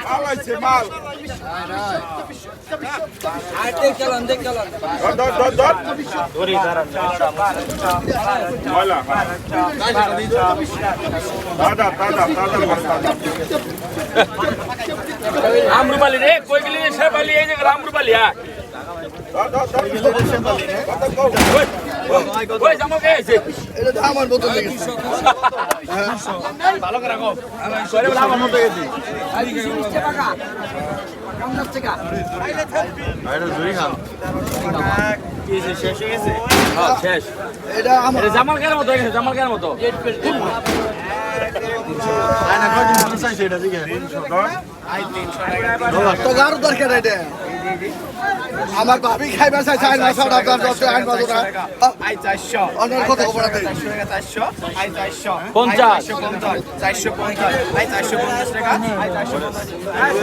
মাল আছে মাল ধরি ময়লা দাদা দাদা দাদা আমরুপালি রে কই গেলি সে পালি এই যে আমরুপালি হ্যাঁ ওই জামা কে আছে এটা তো আমার বোতল লেগেছে ভালো করে রাখো সরে বলে আমার মতো গেছি শেষ হয়ে গেছে শেষ এটা আমার এটা জামাল কেন মতো হয়ে গেছে জামাল কেন মতো তো গাড়ো দরকার এটা আমার ভাবি খাইবা চাই চাই না সাড়া দাম দশ আইন বাজো না আই 400 অন্য কত খবর আছে 400 আই 400 50 450 আই 450 টাকা আই 450 আই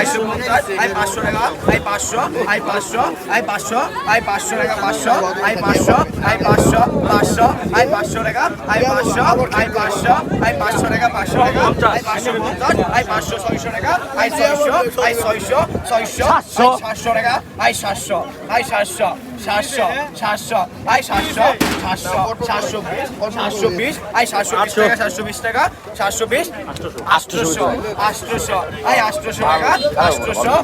450 আই 500 টাকা আই 500 আই 500 আই 500 আই 500 টাকা 500 আই 500 আই 500 500 আই 500 টাকা আই 500 আই 500 আই 500 টাকা 500 টাকা আই 550 আই 500 600 টাকা আই 600 আই 600 600 700 টাকা আই 700 আই 700 700 700 আই 700 700 720 আই 720 টাকা 720 800 800 আই 800 টাকা 800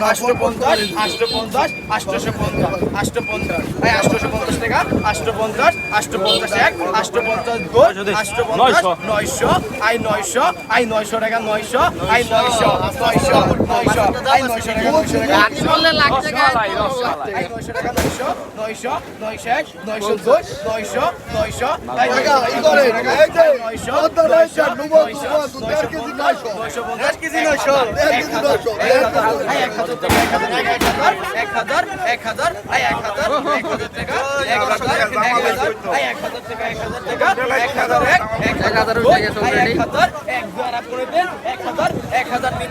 850 850 850 850 আই 850 টাকা 850 850 এক 850 দুই 850 900 আই 900 আই 900 টাকা 900 আই 900 900 আই 900 টাকা 900 টাকা বললে লাগছে গাই আই 900 টাকা 900 900 900 902 900 900 আই টাকা ই করে এই যে কত রয়েছে নুবো দুধ 1 কেজি 900 950 কেজি 900 1 কেজি 900 আই 1000 টাকা 1000 1000 আই 1000 টাকা 1000 আই 1000 টাকা 1000 টাকা 1000 এক 1000 উঠে গেছে অলরেডি 1000 এক দ্বারা করে দেন 1000 1000